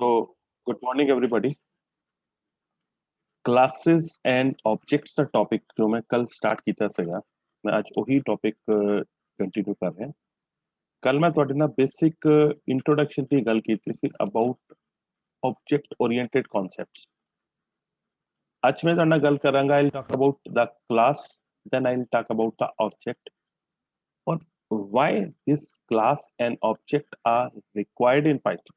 So, good morning everybody. Classes and objects the topic ਜੋ ਮੈਂ ਕੱਲ ਸਟਾਰਟ ਕੀਤਾ ਸੀਗਾ ਮੈਂ ਅੱਜ ਉਹੀ ਟੌਪਿਕ ਕੰਟੀਨਿਊ ਕਰ ਰਿਹਾ ਕੱਲ ਮੈਂ ਤੁਹਾਡੇ ਨਾਲ ਬੇਸਿਕ ਇੰਟਰੋਡਕਸ਼ਨ ਦੀ ਗੱਲ ਕੀਤੀ ਸੀ ਅਬਾਊਟ ਆਬਜੈਕਟ ओरिएंटेड ਕਨਸੈਪਟਸ ਅੱਜ ਮੈਂ ਤੁਹਾਡੇ ਨਾਲ ਗੱਲ ਕਰਾਂਗਾ I'll talk about the class then I'll talk about the object or why this class and object are required in Python.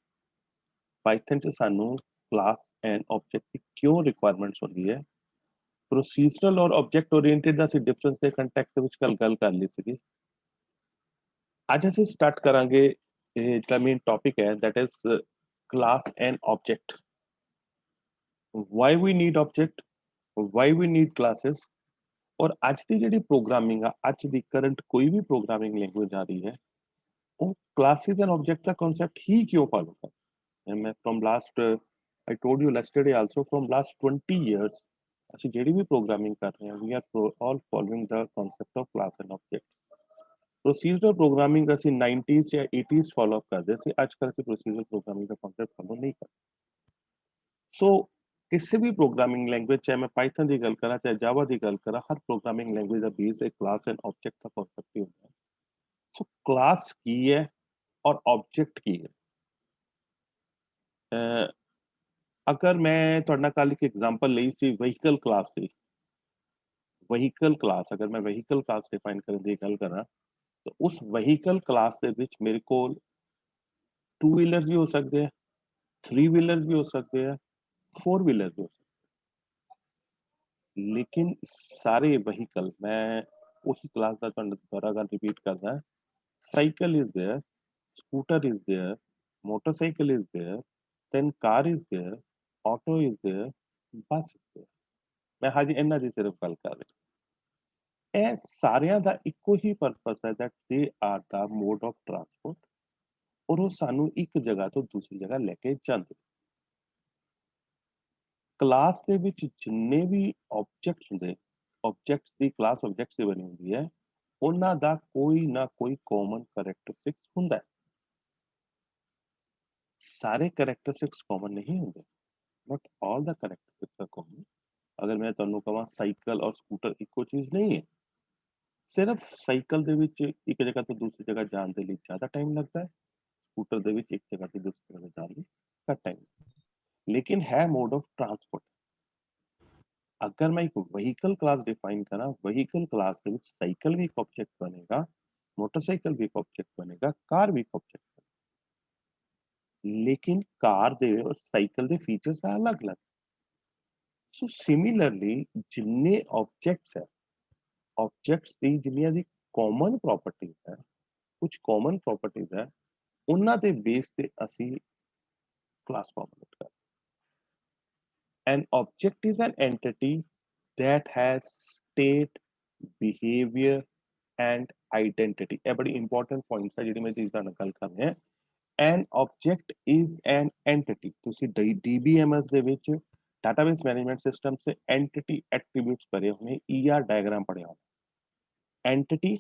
Python 'ਚ ਸਾਨੂੰ class and object ਦੀ ਕਿਉਂ requirements ਹੁੰਦੀ ਹੈ ਪ੍ਰੋਸੀਜਰਲ ਔਰ ਆਬਜੈਕਟ ओरिएंटेड ਦਾ ਸੀ ਡਿਫਰੈਂਸ ਦੇ ਕੰਟੈਕਸਟ ਵਿੱਚ ਗੱਲ ਕਰ ਲਈ ਸੀਗੀ ਅੱਜ ਅਸੀਂ ਸਟਾਰਟ ਕਰਾਂਗੇ ਜਿਹੜਾ ਮੇਨ ਟੌਪਿਕ ਹੈ that is class and object why we need object why we need classes ਔਰ ਅੱਜ ਦੀ ਜਿਹੜੀ ਪ੍ਰੋਗਰਾਮਿੰਗ ਆ ਅੱਜ ਦੀ ਕਰੰਟ ਕੋਈ ਵੀ ਪ੍ਰੋਗਰਾਮਿੰਗ ਲੈਂਗੁਏਜ ਆ ਰਹੀ ਹੈ ਉਹ ਕਲਾਸਿਸ ਐਂਡ ਆਬਜੈਕਟ ਦਾ ਕਨਸੈਪਟ ਹੀ ਕਿਉਂ ਫਾਲੋ ਕਰਦਾ ਮੈਂ from last I told you yesterday also from last 20 years ਅਸੀਂ ਜਿਹੜੀ ਵੀ ਪ੍ਰੋਗਰਾਮਿੰਗ ਕਰ ਰਹੇ ਹਾਂ we are all following the concept of class and object procedural programming ਅਸੀਂ 90s ਜਾਂ 80s ਫਾਲੋ ਅਪ ਕਰਦੇ ਸੀ ਅੱਜ ਕੱਲ੍ਹ ਅਸੀਂ ਪ੍ਰੋਸੀਜਰਲ ਪ੍ਰੋਗਰਾਮਿੰਗ ਦਾ ਕਨਸੈਪਟ ਫਾਲੋ ਨਹੀਂ ਕਰਦੇ ਸੋ ਕਿਸੇ ਵੀ ਪ੍ਰੋਗਰਾਮਿੰਗ ਲੈਂਗੁਏਜ ਚਾਹੇ ਮੈਂ ਪਾਈਥਨ ਦੀ ਗੱਲ ਕਰਾਂ ਚਾਹੇ ਜਾਵਾ ਦੀ ਗੱਲ ਕਰਾਂ ਹਰ ਪ੍ਰੋਗਰਾਮਿੰਗ ਲੈਂਗੁਏਜ ਦਾ ਬੇਸ ਇੱਕ ਕਲਾਸ ਐਂਡ ਆਬਜੈਕਟ ਦਾ ਕਨਸੈਪਟ ਹੀ ਹੁੰਦਾ ਹੈ ਸੋ ਕਲਾਸ ਕੀ ਹੈ ਔਰ ਆਬਜੈਕਟ ਕੀ ਹੈ ਅਗਰ ਮੈਂ ਤੁਹਾਡੇ ਨਾਲ ਕੱਲ ਇੱਕ ਐਗਜ਼ਾਮਪਲ ਲਈ ਸੀ ਵਹੀਕਲ ਕਲਾਸ ਦੀ ਵਹੀਕਲ ਕਲਾਸ ਅਗਰ ਮੈਂ ਵਹੀਕਲ ਕਲਾਸ ਡਿਫਾਈਨ ਕਰਨ ਦੀ ਗੱਲ ਕਰਾਂ ਤਾਂ ਉਸ ਵਹੀਕਲ ਕਲਾਸ ਦੇ ਵਿੱਚ ਮੇਰੇ ਕੋਲ 2 ਵੀਲਰਸ ਵੀ ਹੋ ਸਕਦੇ ਆ 3 ਵੀਲਰਸ ਵੀ ਹੋ ਸਕਦੇ ਆ 4 ਵੀਲਰਸ ਵੀ ਹੋ ਸਕਦੇ ਲੇਕਿਨ ਸਾਰੇ ਵਹੀਕਲ ਮੈਂ ਉਹੀ ਕਲਾਸ ਦਾ ਤੁਹਾਨੂੰ ਦੁਬਾਰਾ ਗੱਲ ਰਿਪੀਟ ਕਰਦਾ cycle is there scooter is there motorcycle is there then car is there auto is there bus is there ਮੈਂ ਹਾਜੀ ਇਹਨਾਂ ਦੀ ਸਿਰਫ ਗੱਲ ਕਰ ਰਿਹਾ ਇਹ ਸਾਰਿਆਂ ਦਾ ਇੱਕੋ ਹੀ ਪਰਪਸ ਹੈ that they are the mode of transport ਔਰ ਉਹ ਸਾਨੂੰ ਇੱਕ ਜਗ੍ਹਾ ਤੋਂ ਦੂਸਰੀ ਜਗ੍ਹਾ ਲੈ ਕੇ ਜਾਂਦੇ ਕਲਾਸ ਦੇ ਵਿੱਚ ਜਿੰਨੇ ਵੀ ਆਬਜੈਕਟਸ ਹੁੰਦੇ ਆਬਜੈਕਟਸ ਦੀ ਕਲਾਸ ਆਬਜੈਕਟਸ ਦੀ ਬਣੀ ਹੁੰਦੀ ਹੈ ਉਹਨਾਂ ਦਾ ਕੋਈ ਨਾ ਕੋਈ ਕਾਮਨ ਕੈਰੈਕਟਰਿਸਟਿਕਸ ਹੁੰਦਾ ਹੈ ਸਾਰੇ ਕੈਰੈਕਟਰਿਸਟਿਕਸ ਕਾਮਨ ਨਹੀਂ ਹੁੰਦੇ but all the characteristics are common ਅਗਰ ਮੈਂ ਤੁਹਾਨੂੰ ਕਹਾਂ ਸਾਈਕਲ ਔਰ ਸਕੂਟਰ ਇੱਕੋ ਚੀਜ਼ ਨਹੀਂ ਹੈ ਸਿਰਫ ਸਾਈਕਲ ਦੇ ਵਿੱਚ ਇੱਕ ਜਗ੍ਹਾ ਤੋਂ ਦੂਸਰੀ ਜਗ੍ਹਾ ਜਾਣ ਦੇ ਲਈ ਜ਼ਿਆਦਾ ਟਾਈਮ ਲੱਗਦਾ ਹੈ ਸਕੂਟਰ ਦੇ ਵਿੱਚ ਇੱਕ ਜਗ੍ਹਾ ਤੋਂ ਦੂਸਰੀ ਜਗ੍ਹਾ ਜਾਣ ਲਈ ਘੱਟ ਟਾਈਮ ਲੇਕਿਨ ਹੈ ਮੋਡ ਆਫ ਟਰਾਂਸਪੋਰਟ अगर मैं एक व्हीकल क्लास डिफाइन करा व्हीकल क्लास के ਵਿੱਚ ਸਾਈਕਲ ਵੀ ਇੱਕ ਆਬਜੈਕਟ ਬਣੇਗਾ ਮੋਟਰਸਾਈਕਲ ਵੀ ਇੱਕ ਆਬਜੈਕਟ ਬਣੇਗਾ ਕਾਰ ਵੀ ਇੱਕ ਆਬਜੈਕਟ ਬਣੇਗਾ ਲੇਕਿਨ ਕਾਰ ਦੇ ਔਰ ਸਾਈਕਲ ਦੇ ਫੀਚਰਸ ਅਲੱਗ-ਅਲੱਗ ਸੋ ਸਿਮਿਲਰਲੀ ਜਿੰਨੇ ਆਬਜੈਕਟਸ ਹੈ ਆਬਜੈਕਟਸ ਦੀ ਜਿੰਨੀਆਂ ਦੀ ਕਾਮਨ ਪ੍ਰੋਪਰਟੀਜ਼ ਹੈ ਕੁਝ ਕਾਮਨ ਪ੍ਰੋਪਰਟੀਜ਼ ਹੈ ਉਹਨਾਂ ਦੇ ਬੇਸ ਤੇ ਅਸੀਂ ਕਲਾਸ ਫਾਰਮੂਲੇਟ ਕਰਦੇ An object is an entity that has state, behavior, and identity. A very important point है जिहड़ी मैं चीज़ दा नकल कर रहे हैं. An object is an entity. तुसी DBMS ਦੇ ਵਿੱਚ database management system से entity attributes पढ़े होने ER diagram पढ़े होने entity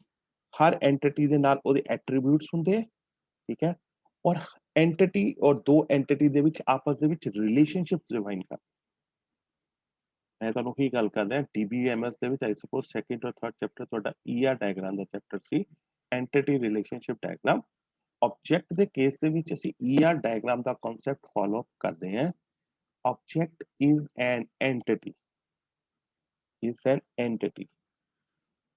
हर entity ਦੇ ਨਾਲ ਉਹਦੇ attributes ਹੁੰਦੇ ਠੀਕ ਹੈ ਔਰ entity ਔਰ ਦੋ entity ਦੇ ਵਿੱਚ ਆਪਸ ਦੇ ਵਿੱਚ relationships define ਕਰ ਮੈਂ ਤੁਹਾਨੂੰ ਹੀ ਗੱਲ ਕਰਦਾ DBMS ਦੇ ਵਿੱਚ ਆਈ ਸਪੋਜ਼ ਸੈਕੰਡ ਔਰ ਥਰਡ ਚੈਪਟਰ ਤੁਹਾਡਾ ER ਡਾਇਗਰਾਮ ਦਾ ਚੈਪਟਰ ਸੀ ਐਂਟੀਟੀ ਰਿਲੇਸ਼ਨਸ਼ਿਪ ਡਾਇਗਰਾਮ ਆਬਜੈਕਟ ਦੇ ਕੇਸ ਦੇ ਵਿੱਚ ਅਸੀਂ ER ਡਾਇਗਰਾਮ ਦਾ ਕਨਸੈਪਟ ਫਾਲੋ ਅਪ ਕਰਦੇ ਹਾਂ object is an entity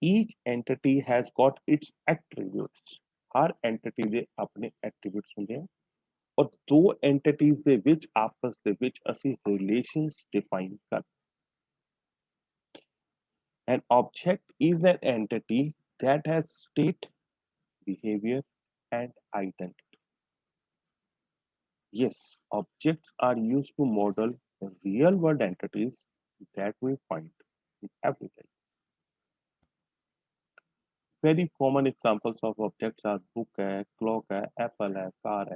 each entity has got its attributes ਹਰ ਐਂਟੀਟੀ ਦੇ ਆਪਣੇ ਐਟਰੀਬਿਊਟਸ ਹੁੰਦੇ ਆ ਔਰ ਦੋ ਐਂਟੀਟੀਜ਼ ਦੇ ਵਿੱਚ ਆਪਸ ਦੇ ਵਿੱਚ ਅਸੀਂ ਰਿਲੇਸ਼ਨਸ ਡਿਫਾਈਨ ਕਰਦੇ An object is an entity that has state, behavior, and identity. Yes, objects are used to model real world entities that we find in everyday. Very common examples of objects are book, clock, apple, car.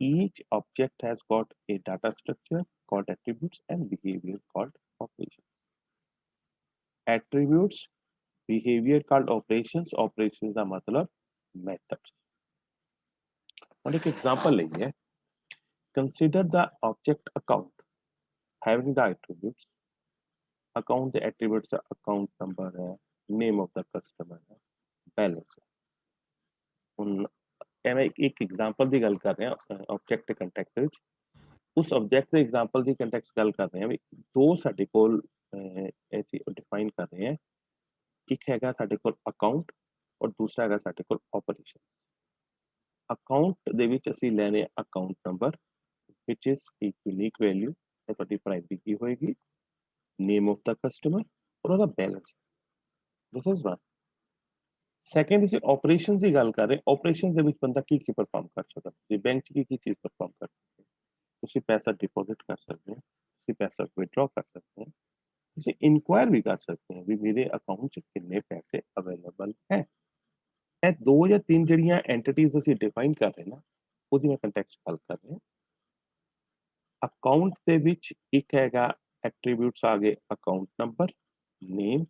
Each object has got a data structure called attributes and behavior called operations. Attributes behavior called operations का मतलब methods और एक example लेंगे consider the object account having the attributes account the attributes है account number है name of the customer है balance है ਹੁਣ ਐਵੇਂ ਇੱਕ ਐਗਜ਼ਾਮਪਲ ਦੀ ਗੱਲ ਕਰ ਰਹੇ ਹਾਂ ਆਬਜੈਕਟ ਦੇ ਕੰਟੈਕਸਟ ਵਿੱਚ ਉਸ ਆਬਜੈਕਟ ਦੇ ਐਗਜ਼ਾਮਪਲ ਦੀ ਕੰਟੈਕਸਟ ਗੱਲ ਕਰ ਰਹੇ ਹਾਂ ਵੀ ਦੋ ਸਾਡੇ ਕੋਲ ਅਸੀਂ ਡਿਫਾਈਨ ਕਰ ਰਹੇ ਹਾਂ ਇੱਕ ਹੈਗਾ ਸਾਡੇ ਕੋਲ ਅਕਾਊਂਟ ਔਰ ਦੂਸਰਾ ਹੈਗਾ ਸਾਡੇ ਕੋਲ ਆਪਰੇਸ਼ਨ ਅਕਾਊਂਟ ਦੇ ਵਿੱਚ ਅਸੀਂ ਲੈਣੇ ਅਕਾਊਂਟ ਨੰਬਰ which is ਇੱਕ ਯੂਨੀਕ ਵੈਲਿਊ ਇਹ ਤੁਹਾਡੀ ਪ੍ਰਾਇਮਰੀ ਕੀ ਹੋਏਗੀ name of the customer ਔਰ ਉਹਦਾ balance this is one second ਅਸੀਂ ਆਪਰੇਸ਼ਨਸ ਦੀ ਗੱਲ ਕਰ ਰਹੇ ਆਪਰੇਸ਼ਨਸ ਦੇ ਵਿੱਚ ਬੰਦਾ ਕੀ ਪਰਫਾਰਮ ਕਰ ਸਕਦਾ ਤੁਸੀਂ ਬੈਂਕ 'ਚ ਕੀ ਚੀਜ਼ ਪਰਫਾਰਮ ਕਰ ਸਕਦੇ ਹੋ ਤੁਸੀਂ ਪੈਸਾ ਡਿਪੋਜ਼ਿਟ ਕਰ ਸਕਦੇ ਹੋ ਤੁਸੀਂ ਪੈਸਾ ਵਿਥਡਰਾ ਕਰ ਸਕਦੇ ਹੋ ਤੁਸੀਂ ਇਨਕੁਆਇਰ ਵੀ ਕਰ ਸਕਦੇ ਹੋ ਵੀ ਮੇਰੇ ਅਕਾਊਂਟ 'ਚ ਕਿੰਨੇ ਪੈਸੇ ਅਵੇਲੇਬਲ ਹੈ ਇਹ ਦੋ ਜਾਂ ਤਿੰਨ ਜਿਹੜੀਆਂ ਐਂਟੀਟੀਜ਼ ਅਸੀਂ ਡਿਫਾਈਨ ਕਰ ਰਹੇ ਨਾ ਉਹਦੀ ਮੈਂ ਕੰਟੈਕਸਟ ਗੱਲ ਕਰ ਰਿਹਾ ਅਕਾਊਂਟ ਦੇ ਵਿੱਚ ਇੱਕ ਹੈਗਾ ਐਟਰੀਬਿਊਟਸ ਆ ਗਏ ਅਕਾਊਂਟ ਨੰਬਰ ਨੇਮ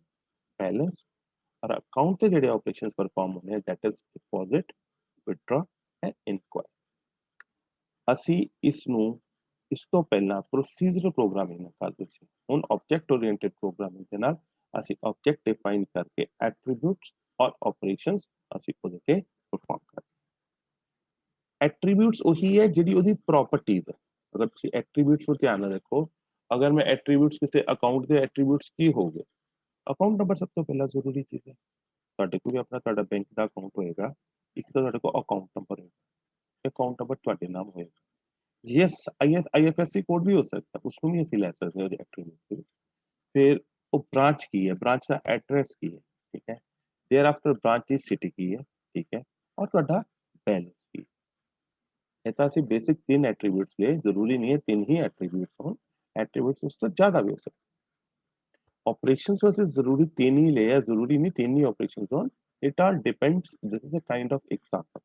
ਬੈਲੈਂਸ और अकाउंट से ਜਿਹੜੇ ਆਪਰੇਸ਼ਨਸ ਪਰਫਾਰਮ ਹੋਣੇ ਆ that is deposit withdraw and enquire ਅਸੀਂ ਇਸ ਨੂੰ ਇਸ ਤੋਂ ਪਹਿਲਾਂ ਪ੍ਰੋਸੀਜਰਲ ਪ੍ਰੋਗਰਾਮਿੰਗ ਨਾਲ ਕਰਦੇ ਸੀ ਹੁਣ ਆਬਜੈਕਟ ਓਰੀਐਂਟਡ ਪ੍ਰੋਗਰਾਮਿੰਗ ਦੇ ਨਾਲ ਅਸੀਂ ਆਬਜੈਕਟ ਡਿਫਾਈਨ ਕਰਕੇ ਐਟਰੀਬਿਊਟਸ ਔਰ ਆਪਰੇਸ਼ਨਸ ਅਸੀਂ ਉਹਦੇ ਤੇ ਪਰਫਾਰਮ ਕਰਦੇ ਐਟਰੀਬਿਊਟਸ ਉਹੀ ਹੈ ਜਿਹੜੀ ਉਹਦੀ ਪ੍ਰੋਪਰਟੀਜ਼ ਹੈ ਅਗਰ ਤੁਸੀਂ ਐਟਰੀਬਿਊਟਸ ਨੂੰ ਧਿਆਨ ਨਾਲ ਦੇਖੋ ਅਗਰ ਮੈਂ ਐਟਰੀਬਿਊਟਸ ਕਿਸੇ ਅਕਾਊਂਟ ਦੇ ਐਟਰੀਬਿਊਟਸ ਕੀ ਹੋਗੇ ਅਕਾਊਂਟ ਨੰਬਰ ਸਭ ਤੋਂ ਪਹਿਲਾਂ ਜ਼ਰੂਰੀ ਚੀਜ਼ ਹੈ ਤੁਹਾਡੇ ਕੋਲ ਵੀ ਆਪਣਾ ਤੁਹਾਡਾ ਬੈਂਕ ਦਾ ਅਕਾਊਂਟ ਹੋਏਗਾ ਇੱਕ ਤਾਂ ਤੁਹਾਡੇ ਕੋਲ ਅਕਾਊਂਟ ਨੰਬਰ ਹੋਏਗਾ ਅਕਾਊਂਟ ਨੰਬਰ ਤੁਹਾਡੇ ਨਾਮ ਹੋਏਗਾ ਯੈਸ ਆਈਐਫਐਸਸੀ ਕੋਡ ਵੀ ਹੋ ਸਕਦਾ ਉਸ ਨੂੰ ਵੀ ਅਸੀਂ ਲੈ ਸਕਦੇ ਹਾਂ ਉਹਦੇ ਐਟਰੀਬਿਊਟ ਫਿਰ ਉਹ ਬ੍ਰਾਂਚ ਕੀ ਹੈ ਬ੍ਰਾਂਚ ਦਾ ਐਡਰੈਸ ਕੀ ਹੈ ਠੀਕ ਹੈ there after branch the city ਕੀ ਹੈ ਠੀਕ ਹੈ ਔਰ ਤੁਹਾਡਾ ਬੈਲੈਂਸ ਕੀ ਇਹ ਤਾਂ ਅਸੀਂ ਬੇਸਿਕ ਤਿੰਨ ਐਟਰੀਬਿਊਟਸ ਲਏ ਜ਼ਰੂਰੀ ਨਹੀਂ ਹੈ ਤਿੰਨ ਹੀ ਐਟਰੀਬਿਊਟਸ ਹੋਣ ਐਟਰੀਬਿਊਟਸ ਉਸ ਤੋਂ ਜ਼ਿਆਦਾ ਵੀ ਹੋ ਸਕਦੇ operations was ਜ਼ਰੂਰੀ ਤਿੰਨ ਹੀ ਲਏ ਆ ਜ਼ਰੂਰੀ ਨਹੀਂ ਤਿੰਨ ਹੀ operations ਹੋਣ it all depends this is a kind of example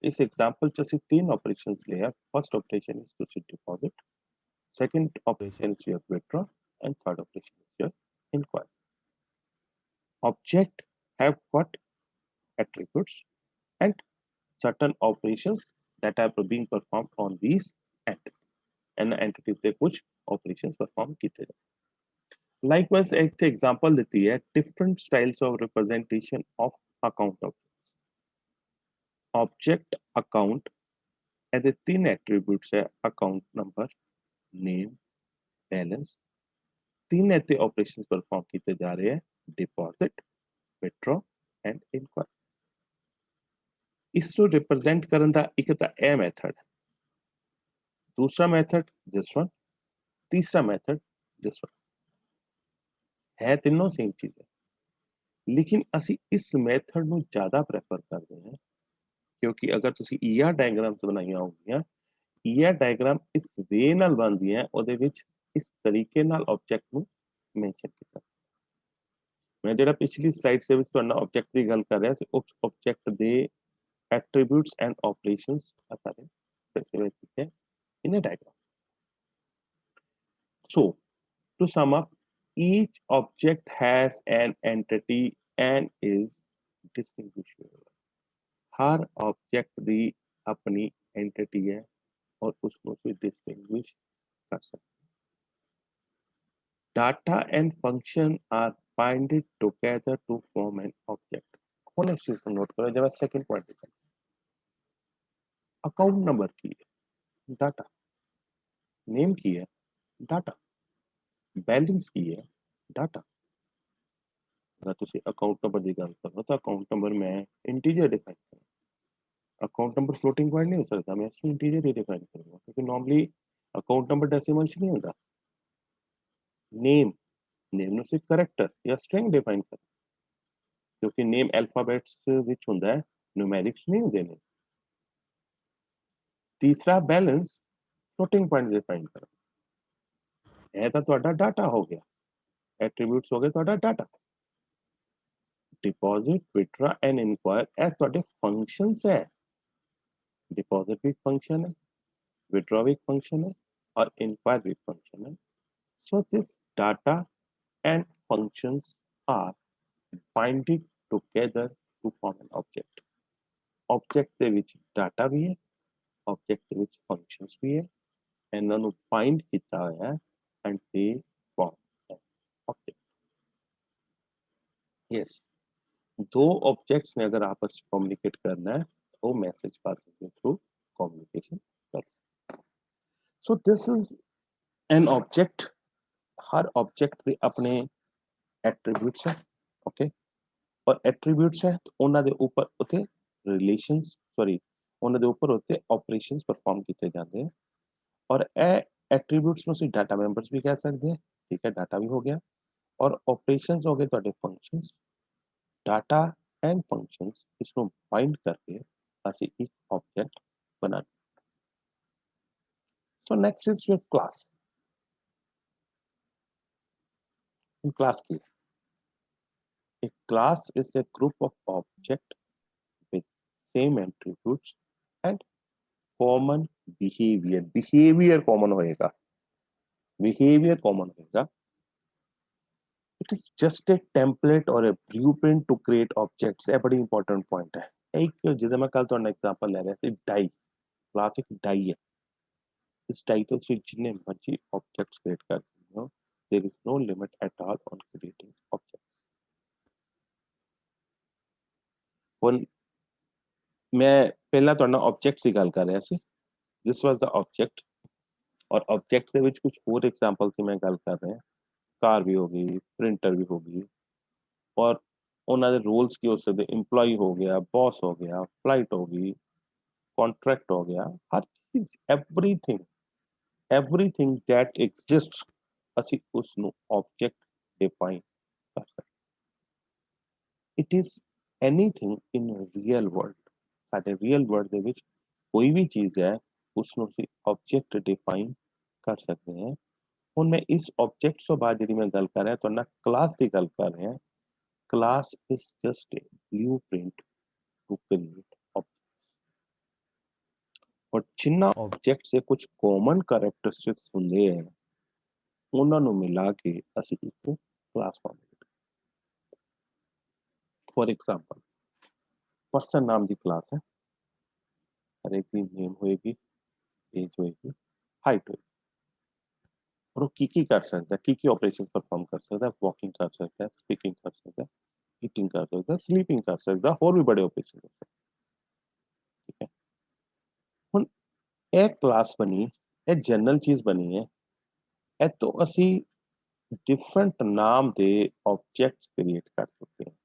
ਇਸ example ਚ ਅਸੀਂ ਤਿੰਨ operations ਲਏ ਆ first operation is to deposit second operation is your withdraw and third operation is your inquiry object have got attributes and certain operations that are being performed on these entities and entities ਦੇ ਕੁਝ operations perform ਕੀਤੇ ਜਾਂਦੇ Likewise, एक example देती है different styles of representation of account object account ਇਹਦੇ तीन attributes है account number name balance तीन ऐसे operations perform ਕੀਤੇ ਜਾ ਰਹੇ हैं deposit withdraw and inquiry ਇਸ ਨੂੰ represent ਕਰਨ ਦਾ ਇੱਕ ਤਾਂ ਇਹ method दूसरा method this one तीसरा method this one है तीनों सेम चीज है लेकिन ਅਸੀਂ ਇਸ ਮੈਥਡ ਨੂੰ ਜ਼ਿਆਦਾ ਪ੍ਰੈਫਰ ਕਰਦੇ ਹਾਂ ਕਿਉਂਕਿ ਅਗਰ ਤੁਸੀਂ ਈਆਰ ਡਾਇਗਰਾਮਸ ਬਣਾਈਆਂ ਹੋਣਗੀਆਂ ਈਆਰ ਡਾਇਗਰਾਮ ਇਸ ਵੇ ਨਾਲ ਬਣਦੀਆਂ ਉਹਦੇ ਵਿੱਚ ਇਸ ਤਰੀਕੇ ਨਾਲ ਆਬਜੈਕਟ ਨੂੰ ਮੈਂਸ਼ਨ ਕੀਤਾ ਮੈਂ ਜਿਹੜਾ ਪਿਛਲੀ ਸਲਾਈਡ ਦੇ ਵਿੱਚ ਤੁਹਾਨੂੰ ਆਬਜੈਕਟ ਦੀ ਗੱਲ ਕਰ ਰਿਹਾ ਸੀ ਉਸ ਆਬਜੈਕਟ ਦੇ ਐਟਰੀਬਿਊਟਸ ਐਂਡ ਆਪਰੇਸ਼ਨਸ ਆ ਸਾਰੇ ਸਪੈਸੀਫਾਈ ਕੀਤੇ in a diagram so to sum up each object has an entity and is distinguishable हर ऑब्जेक्ट ਦੀ ਆਪਣੀ entity है और उसको से distinguish कर सकते data and function are binded together to form an object कौन इस चीज को नोट करो जब सेकंड पॉइंट है अकाउंट नंबर की है डाटा नेम की है डाटा बैलेंस की है डाटा अगर ਤੁਸੀਂ ਅਕਾਊਂਟ ਨੰਬਰ ਦੀ ਗੱਲ ਕਰੋ ਤਾਂ ਅਕਾਊਂਟ ਨੰਬਰ ਮੈਂ ਇੰਟੀਜਰ ਡਿਫਾਈਨ ਕਰਾਂ ਅਕਾਊਂਟ ਨੰਬਰ ਫਲੋਟਿੰਗ ਪੁਆਇੰਟ ਨਹੀਂ ਹੋ ਸਕਦਾ ਮੈਂ ਇਸ ਨੂੰ ਇੰਟੀਜਰ ਹੀ ਡਿਫਾਈਨ ਕरूंगा क्योंकि नॉर्मली अकाउंट नंबर डेसिमल ਚ ਨਹੀਂ ਹੁੰਦਾ नेम ਨੂੰ ਸਿਰਫ ਕੈਰੈਕਟਰ ਜਾਂ ਸਟ੍ਰਿੰਗ ਡਿਫਾਈਨ ਕਰ ਕਿਉਂਕਿ ਨੇਮ ਅਲਫਾਬੈਟਸ ਵਿੱਚ ਹੁੰਦਾ ਹੈ ਨਿਊਮੈਰਿਕਸ ਨਹੀਂ ਹੁੰਦੇ ਨੇ ਤੀਸਰਾ ਬੈਲੈਂਸ ਫਲੋਟਿੰਗ ਪੁਆਇੰਟ ਡਿਫਾਈਨ ਕਰ ਇਹ ਤਾਂ ਤੁਹਾਡਾ ਡਾਟਾ ਹੋ ਗਿਆ ਐਟਰੀਬਿਊਟਸ ਹੋ ਗਏ ਤੁਹਾਡਾ data deposit withdraw and inquire as ਤੁਹਾਡੇ फंक्शंस है डिपॉजिट भी फंक्शन है विथड्रॉ भी फंक्शन है और इंक्वायर भी फंक्शन है so this data and functions are binded together to form an object object ਦੇ ਵਿੱਚ data ਵੀ ਹੈ ऑब्जेक्ट ਦੇ ਵਿੱਚ ਫੰਕਸ਼ਨਸ ਵੀ ਹੈ, ਇਹਨਾਂ ਨੂੰ ਬਾਈਂਡ ਕੀਤਾ ਹੋਇਆ ਹੈ ਐਂਡ ਦੇ ਫॉर्म ऑब्जेक्ट। यस, दो ऑब्जेक्ट्स ने अगर आपस में कम्युनिकेट करना है तो मैसेज पासिंग के थ्रू कम्युनिकेशन कर। So this is an object. Her object के अपने एट्रीब्यूट्स है, ओके, और एट्रीब्यूट्स है तो उन्होंने दे ऊपर उते रिलेशंस सॉरी उन्होंने दे ऊपर उते ऑपरेशंस परफॉर्म किए जाते हैं और ए एट्रीब्यूट्स में से डाटा मेंबर्स भी कह सकते हैं, ठीक है, डाटा भी हो गया और ऑपरेशंस हो गए ਤੁਹਾਡੇ फंक्शंस, डाटा एंड फंक्शंस इसको बाइंड करके ਅਸੀਂ एक ऑब्जेक्ट बना। So next is your class. Class की a class is a group of object with same attributes and common behavior। behavior common होएगा, behavior common होएगा। it is just a template or a blueprint to create objects। ਇਹ ਬੜੀ important point है। एक जिदा मैं कल ਤੁਹਾਡਾ एग्जांपल ले रहा ਸੀ डाई, क्लास एक डाई है, इस डाई तो ਤੁਸੀਂ जिन्ने मर्जी ऑब्जेक्ट्स क्रिएट कर सकते हो, there is no limit at all on creating objects। ਹੁਣ मैं पहला ਤੁਹਾਡਾ ऑब्जेक्ट्स ਦੀ ਗੱਲ ਕਰ ਰਿਹਾ ਸੀ, this was the object और ऑब्जेक्ट ਦੇ ਵਿੱਚ कुछ और एग्जांपल की मैं गल कर रहा, कार भी हो गई, प्रिंटर भी हो गई और उन्होंने रोल्स की हो सकते, इंप्लॉय हो गया, बॉस हो गया, फ्लाइट हो गई, कॉन्ट्रैक्ट हो गया, हर चीज एवरीथिंग एवरीथिंग दैट एग्जिस्ट ਅਸੀਂ ਉਸ ਨੂੰ ऑब्जेक्ट डिफाइन कर सकते। It is anything in real world. ਸਾਡੇ रियल वर्ल्ड ਦੇ ਵਿੱਚ कोई भी चीज है ਉਸ ਨੂੰ ਅਸੀਂ ऑब्जेक्ट डिफाइन कर सकते हैं। ਹੁਣ मैं इस ऑब्जेक्ट ਤੋਂ ਬਾਅਦ ਜਿਹੜੀ मैं गल कर रहा ਤੁਹਾਡਾ क्लास की गल कर रहा, class is just a blueprint to create objects. और जिन्ना ऑब्जेक्ट से कुछ कॉमन कैरेक्टरिस्टिक्स ਹੁੰਦੇ हैं ਉਹਨਾਂ ਨੂੰ ਮਿਲਾ ਕੇ ਅਸੀਂ ਇੱਕ class format. For example person नाम की क्लास है, हर एक की नेम होएगी, एज होएगी, हाइट होएगी और वो की कर सकता है, की ऑपरेशन परफॉर्म कर सकता है, वॉकिंग कर सकता है, स्पीकिंग कर सकता है, ईटिंग कर सकता है, स्लीपिंग कर सकता है, और भी बड़े ऑपरेशन कर सकता है, ठीक है। ਹੁਣ ਇਹ क्लास बनी, ਇਹ जनरल चीज बनी है, ਇਹ ਤੋਂ ਅਸੀਂ डिफरेंट नाम ਦੇ ऑब्जेक्ट्स क्रिएट कर सकते हैं।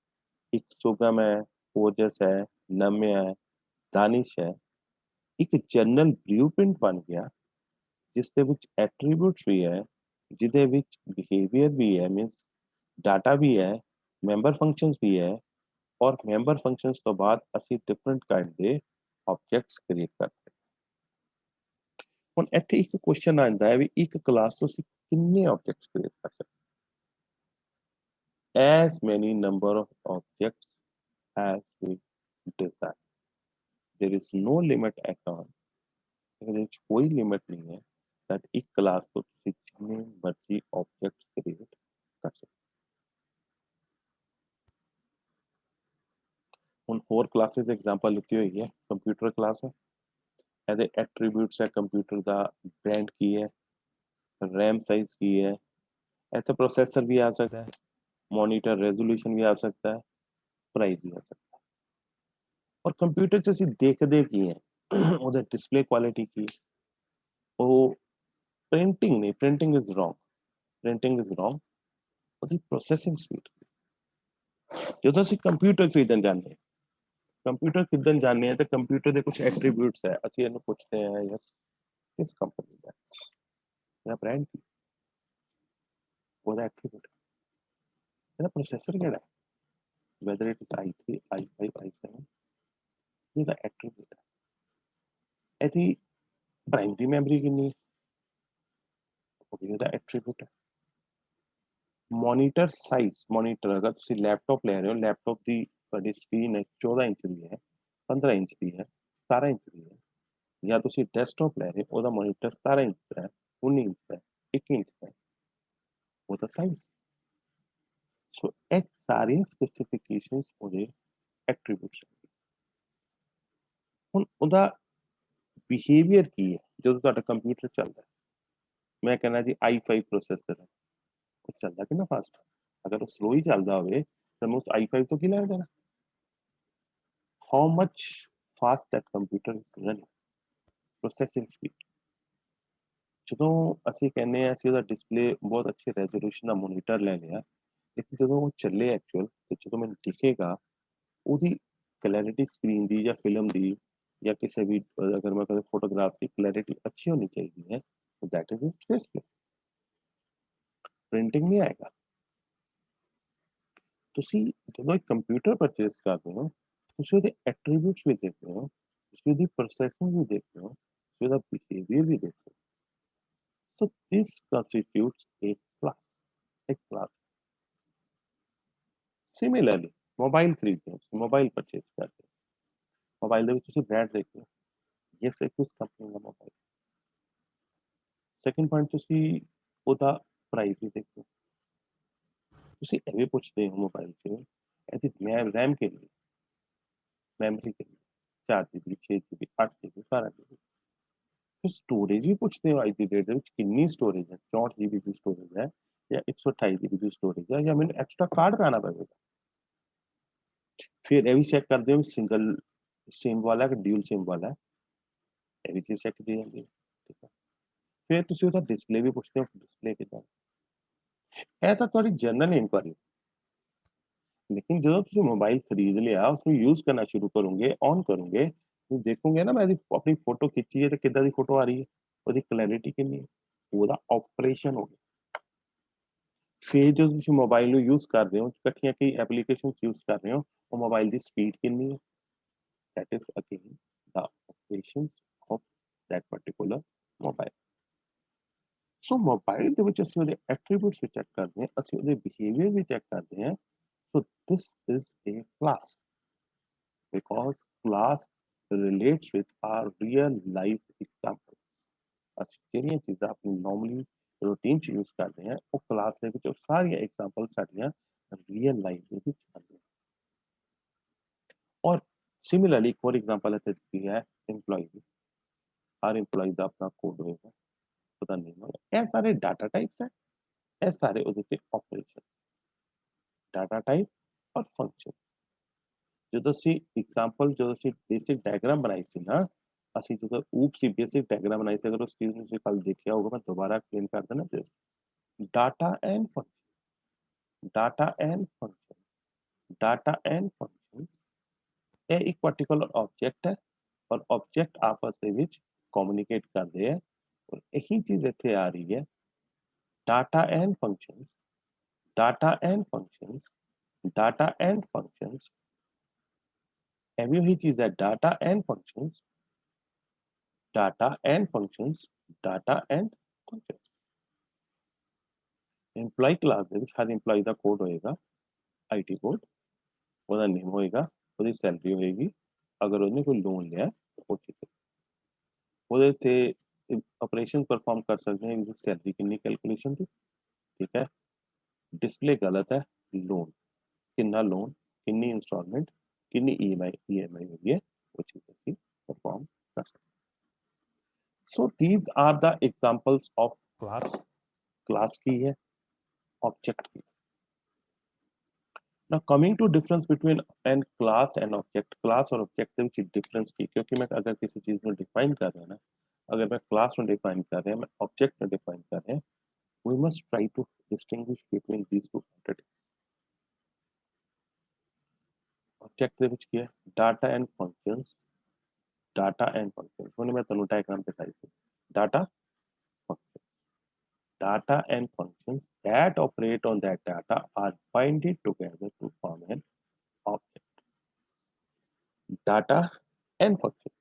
एक सुगम है, ओजस है, नम्य है, दानिश है। एक जनरल ब्लूप्रिंट बन गया जिसਦੇ ਵਿੱਚ ਐਟਰੀਬਿਊਟਸ ਵੀ ਹੈ, ਜਿਹਦੇ ਵਿੱਚ ਬਿਹੇਵੀਅਰ ਵੀ ਹੈ, ਮੀਨਸ डाटा भी है, मैंबर फंक्शंस भी है और मैंबर फंक्शंस तो बाद ਅਸੀਂ डिफरेंट काइंड ਦੇ ऑब्जेक्ट्स क्रिएट कर सकते हैं। ਹੁਣ ਇੱਥੇ ਇੱਕ ਕੁਐਸਚਨ ਆਉਂਦਾ ਹੈ ਵੀ ਇੱਕ ਕਲਾਸ ਤੋਂ ਅਸੀਂ ਕਿੰਨੇ ऑब्जेक्ट्स क्रिएट कर सकते हैं। as many number of objects as we desire। there is no limit at all। ਇਹਦੇ ਵਿੱਚ ਕੋਈ ਲਿਮਿਟ ਨਹੀਂ ਹੈ that ਇੱਕ ਕਲਾਸ ਤੋਂ ਤੁਸੀਂ ਜਿੰਨੇ ਮਰਜ਼ੀ ऑब्जेक्ट्स क्रिएट कर सकते हो। ਹੁਣ ਹੋਰ ਕਲਾਸਿਸ ਐਗਜ਼ਾਮਪਲ ਲਿੱਤੀ ਹੋਈ ਹੈ, ਕੰਪਿਊਟਰ ਕਲਾਸ ਹੈ, ਇਹਦੇ ਐਟਰੀਬਿਊਟਸ ਹੈ, ਕੰਪਿਊਟਰ ਦਾ ਬ੍ਰਾਂਡ ਕੀ ਹੈ, रैम साइज की है, ऐसे प्रोसेसर भी आ सकता है, मॉनिटर रेजोल्यूशन भी आ सकता है, प्राइस भी आ सकता है। और कंप्यूटर च ਅਸੀਂ ਦੇਖਦੇ ਕੀ ਹੈ ਉਹਦੇ डिस्प्ले क्वालिटी की, ਉਹ ਪ੍ਰਿੰਟਿੰਗ ਨਹੀਂ, printing is wrong, printing is wrong, ਉਹਦੀ ਪ੍ਰੋਸੈਸਿੰਗ ਸਪੀਡ। ਜਦੋਂ ਅਸੀਂ ਕੰਪਿਊਟਰ ਖਰੀਦਣ ਜਾਂਦੇ ਹਾਂ, कंप्यूटर खरीदन जाने हैं तो कंप्यूटर के कुछ एट्रीब्यूट्स है, ਅਸੀਂ ਇਹਨੂੰ ਪੁੱਛਦੇ ਹਾਂ ਯਸ ਕਿਸ ਕੰਪਨੀ ਦਾ, ਇਹਦਾ ਬ੍ਰਾਂਡ ਕੀ, ਉਹਦਾ ਐਟਰੀਬਿਊਟ, ਇਹਦਾ ਪ੍ਰੋਸੈਸਰ ਕਿਹੜਾ ਹੈ, whether it is i3 i5 i7, ਇਹਦਾ ਐਟਰੀਬਿਊਟ ਹੈ। ਇਹਦੀ ਪ੍ਰਾਇਮਰੀ ਮੈਮਰੀ ਕਿੰਨੀ ਹੈ, ਉਹ ਵੀ ਇਹਦਾ ਐਟਰੀਬਿਊਟ ਹੈ। ਮੋਨੀਟਰ ਸਾਈਜ਼, ਮੋਨੀਟਰ ਅਗਰ ਤੁਸੀਂ ਲੈਪਟਾਪ ਲੈ ਰਹੇ ਹੋ, ਲੈਪਟਾਪ ਦੀ ਤੁਹਾਡੀ ਸਕਰੀਨ ਹੈ 14 ਇੰਚ ਦੀ ਹੈ, 15 ਇੰਚ ਦੀ ਹੈ, 17 ਇੰਚ ਦੀ ਹੈ, ਜਾਂ ਤੁਸੀਂ ਡੈਸਕਟਾਪ ਲੈ ਰਹੇ ਹੋ ਉਹਦਾ ਮੋਨੀਟਰ 17 ਇੰਚ ਦਾ ਹੈ, 19 इंच का है, 1 इंच का है, वो तो साइज। सो ये सारे स्पेसिफिकेशंस ਉਹਦੇ ਐਟਰੀਬਿਊਟਸ ਹੁਣ ਉਹਦਾ ਬਿਹੇਵੀਅਰ ਕੀ ਹੈ ਜਦੋਂ ਤੁਹਾਡਾ ਕੰਪਿਊਟਰ ਚੱਲਦਾ। ਮੈਂ ਕਹਿੰਦਾ ਜੀ i5 ਪ੍ਰੋਸੈਸਰ ਹੈ, ਉਹ ਚੱਲਦਾ ਕਿੰਨਾ ਫਾਸਟ। ਅਗਰ ਉਹ ਸਲੋ ਹੀ ਚੱਲਦਾ ਹੋਵੇ ਤਾਂ ਮੈਂ ਉਸ i5 ਤੋਂ ਕੀ ਲੈਣਾ ਦੇਣਾ। How much fast that computer is running, processing speed. ਜਦੋਂ ਅਸੀਂ ਕਹਿੰਦੇ ਹਾਂ ਅਸੀਂ ਉਹਦਾ ਡਿਸਪਲੇ ਬਹੁਤ ਅੱਛੇ ਰੈਜ਼ੋਲੂਸ਼ਨ ਦਾ ਮੋਨੀਟਰ ਲੈ ਲਿਆ, ਲੇਕਿਨ ਜਦੋਂ ਉਹ ਚੱਲੇ ਐਕਚੁਅਲ ਤੇ ਜਦੋਂ ਮੈਨੂੰ ਦਿਖੇਗਾ ਉਹਦੀ ਕਲੈਰਿਟੀ ਸਕਰੀਨ ਦੀ ਜਾਂ ਫਿਲਮ ਦੀ ਜਾਂ ਕਿਸੇ ਵੀ ਅਗਰ ਮੈਂ ਕਦੇ ਫੋਟੋਗ੍ਰਾਫ ਦੀ ਕਲੈਰਿਟੀ ਅੱਛੀ ਹੋਣੀ ਚਾਹੀਦੀ ਹੈ, that is it's display. Printing ਨਹੀਂ ਆਏਗਾ। ਤੁਸੀਂ ਜਦੋਂ ਇੱਕ ਕੰਪਿਊਟਰ ਪਰਚੇਸ ਕਰਦੇ ਹੋ ਤੁਸੀਂ ਉਹਦੇ ਐਟਰੀਬਿਊਟਸ ਵੀ ਦੇਖਦੇ ਹੋ, ਤੁਸੀਂ ਉਹਦੀ ਪ੍ਰੋਸੈਸਿੰਗ ਵੀ ਦੇਖਦੇ ਹੋ, ਤੁਸੀਂ ਉਹਦਾ ਬਿਹੇਵੀਅਰ ਵੀ ਦੇਖਦੇ ਹੋ। ਸੋ ਦਿਸ ਕੰਸਟੀਟਿਊਟਸ a class, a class। Similarly mobile ਖਰੀਦਦੇ ਹੋ, ਮੋਬਾਈਲ ਪਰਚੇਸ ਕਰਦੇ ਹੋ, ਮੋਬਾਈਲ ਦੇ ਵਿੱਚ ਤੁਸੀਂ ਬ੍ਰਾਂਡ ਦੇਖਦੇ ਹੋ, ਯੈਸ ਇਹ ਕਿਸ ਕੰਪਨੀ ਦਾ ਮੋਬਾਈਲ। ਸੈਕੰਡ ਪੁਆਇੰਟ ਤੁਸੀਂ ਉਹਦਾ ਪ੍ਰਾਈਸ ਵੀ ਦੇਖਦੇ ਹੋ। ਤੁਸੀਂ ਇਹ ਵੀ ਪੁੱਛਦੇ ਹੋ ਮੋਬਾਈਲ 'ਚ ਇਹਦੀ ਰੈਮ ਕਿੰਨੀ, ਮੈਮਰੀ ਕਿੰਨੀ, 4 GB 6 GB 8 GB 12 GB। ਫਿਰ ਸਟੋਰੇਜ ਵੀ ਪੁੱਛਦੇ ਹੋ ਅੱਜ ਦੀ ਡੇਟ ਦੇ ਵਿੱਚ ਕਿੰਨੀ ਸਟੋਰੇਜ ਹੈ, 64 GB ਦੀ ਸਟੋਰੇਜ ਹੈ ਜਾਂ 128 GB ਦੀ ਸਟੋਰੇਜ ਹੈ ਜਾਂ ਮੈਨੂੰ ਐਕਸਟਰਾ ਕਾਰਡ ਪਾਣਾ ਪਵੇਗਾ। ਫਿਰ ਇਹ ਵੀ ਚੈੱਕ ਕਰਦੇ ਹੋ ਸਿੰਗਲ ਸਿਮ ਵਾਲਾ ਕਿ ਡਿਊਲ ਸਿਮ ਵਾਲਾ ਹੈ, ਇਹ ਵੀ ਚੀਜ਼ ਚੈੱਕ ਕੀਤੀ ਜਾਂਦੀ ਹੈ, ਠੀਕ ਹੈ। ਫਿਰ ਤੁਸੀਂ ਉਹਦਾ ਡਿਸਪਲੇ ਵੀ ਪੁੱਛਦੇ ਹੋ ਡਿਸਪਲੇ ਕਿੱਦਾਂ। ਇਹ ਤਾਂ ਤੁਹਾਡੀ ਜਨਰਲ ਇਨਕੁਆਰੀ। लेकिन ਜਦੋਂ ਤੁਸੀਂ ਮੋਬਾਈਲ ਖਰੀਦ ਲਿਆ ਉਸਨੂੰ ਯੂਜ਼ ਕਰਨਾ ਸ਼ੁਰੂ ਕਰੋਗੇ ਔਨ ਕਰੋਗੇ ਤੁਸੀਂ ਦੇਖੋਗੇ ਨਾ ਮੈਂ ਆਪਣੀ ਫੋਟੋ ਖਿੱਚੀ ਹੈ ਤੇ ਕਿੱਦਾਂ ਦੀ ਫੋਟੋ ਆ ਰਹੀ ਹੈ, ਉਹਦੀ ਕਲੈਰਿਟੀ ਕਿੰਨੀ ਹੈ, ਉਹਦਾ ਆਪਰੇਸ਼ਨ ਹੋ ਗਿਆ। ਫਿਰ ਜਦੋਂ ਤੁਸੀਂ ਮੋਬਾਈਲ ਨੂੰ ਯੂਜ਼ ਕਰਦੇ ਹੋ ਇਕੱਠੀਆਂ ਕਈ ਐਪਲੀਕੇਸ਼ਨਸ ਯੂਜ਼ ਕਰ ਰਹੇ ਹੋ ਉਹ ਮੋਬਾਈਲ ਦੀ ਸਪੀਡ ਕਿੰਨੀ ਹੈ, that is again the operations of that particular mobile। So mobile ਦੇ ਵਿੱਚ ਅਸੀਂ ਉਹਦੇ ਐਟਰੀਬਿਊਟਸ ਵੀ ਚੈੱਕ ਕਰਦੇ ਹਾਂ, ਅਸੀਂ ਉਹਦੇ ਬਿਹੇਵੀਅਰ ਵੀ ਚੈੱਕ ਕਰਦੇ ਹਾਂ। So this is a class because class relates with our real life examples। ਅਸੀਂ ਜਿਹੜੀਆਂ ਚੀਜ਼ਾਂ ਆਪਣੀ ਨੋਰਮਲੀ ਰੂਟੀਨ 'ਚ ਯੂਜ਼ ਕਰਦੇ ਹਾਂ ਉਹ ਕਲਾਸ ਦੇ ਵਿੱਚ ਉਹ ਸਾਰੀਆਂ ਐਗਜ਼ਾਮਪਲ ਸਾਡੀਆਂ ਰੀਅਲ ਲਾਈਫ ਦੇ ਵਿੱਚ ਆਉਂਦੀਆਂ। ਔਰ ਸਿਮਿਲਰਲੀ ਇੱਕ ਹੋਰ ਐਗਜ਼ਾਮਪਲ ਇੱਥੇ ਦਿੱਤੀ ਹੈ EMPLOYEE ਦੀ। ਹਰ EMPLOYEE ਦਾ ਆਪਣਾ ਕੋਡ ਹੋਏਗਾ, ਉਹਦਾ ਨੇਮ ਹੋਏਗਾ। ਇਹ ਸਾਰੇ ਡਾਟਾ ਟਾਈਪਸ ਹੈ, ਇਹ ਸਾਰੇ ਉਹਦੇ ਤੇ ਆਪਰੇਸ਼ਨ, ਡਾਟਾ ਟਾਈਪ ਔਰ ਫੰਕਸ਼ਨ। ਜਦੋਂ ਅਸੀਂ ਐਗਜ਼ਾਮਪਲ ਜਦੋਂ ਅਸੀਂ ਬੇਸਿਕ ਡਾਇਗਰਾਮ ਬਣਾਈ ਸੀ ਨਾ, ਅਸੀਂ ਜਦੋਂ ਊਪਸ ਬੇਸਿਕ ਡਾਇਗਰਾਮ ਬਣਾਈ ਸੀ, ਅਗਰ ਉਸ ਚੀਜ਼ ਨੂੰ ਤੁਸੀਂ ਕੱਲ ਦੇਖਿਆ ਹੋਗਾ ਮੈਂ ਦੁਬਾਰਾ ਐਕਸਪਲੇਨ ਕਰ ਦੇਣਾ। This data and function, data and function, data and functions. ਇਹ ਇੱਕ ਪਾਰਟਿਕੂਲਰ ਆਬਜੈਕਟ ਹੈ ਔਰ ਆਬਜੈਕਟ ਆਪਸ ਦੇ ਵਿੱਚ ਕਮਿਊਨੀਕੇਟ ਕਰਦੇ ਹੈ ਔਰ ਇਹੀ ਚੀਜ਼ ਇੱਥੇ ਆ ਰਹੀ ਹੈ data and functions, data and functions, data and functions. ਇਹ ਵੀ ਉਹੀ ਚੀਜ਼ ਹੈ data and functions, data and functions, data and functions। EMPLOYEE class ਦੇ ਵਿੱਚ ਹਰ EMPLOYEE ਦਾ ਕੋਡ ਹੋਏਗਾ, IT ਕੋਡ, ਉਹਦਾ ਨੇਮ ਹੋਏਗਾ, ਉਹਦੀ ਸੈਲਰੀ ਹੋਏਗੀ, ਅਗਰ ਉਹਨੇ ਕੋਈ ਲੋਨ ਲਿਆ ਉਹ ਠੀਕ ਹੈ, ਉਹਦੇ ਤੇ ਆਪਰੇਸ਼ਨ ਪਰਫਾਰਮ ਕਰ ਸਕਦੇ हैं कि सैलरी कितनी कैलकुलेशन थी, ठीक है। डिस्प्ले गलत है, लोन कितना लोन कितनी इंस्टॉलमेंट कितनी ईएमआई होगी है वो चीज़ ਅਸੀਂ परफॉर्म कर सकते हैं। So these are the examples of class। class की है ऑब्जेक्ट की। Now coming to difference between an class and object, class और object ਦੇ ਵਿੱਚ difference की, क्योंकि मैं अगर किसी चीज ਨੂੰ define कर रहा है ना, अगर मैं class ਨੂੰ define कर रहा है, मैं object ਨੂੰ define कर रहे हैं, we must try to distinguish between these two entities। object ਦੇ ਵਿੱਚ ਕੀ ਹੈ data and functions, data and functions। ਉਹਨੇ ਮੈਂ ਤੁਹਾਨੂੰ diagram ਦਿਖਾਈ ਸੀ, data functions, data and functions that operate on that data are binded together to form an object। data and functions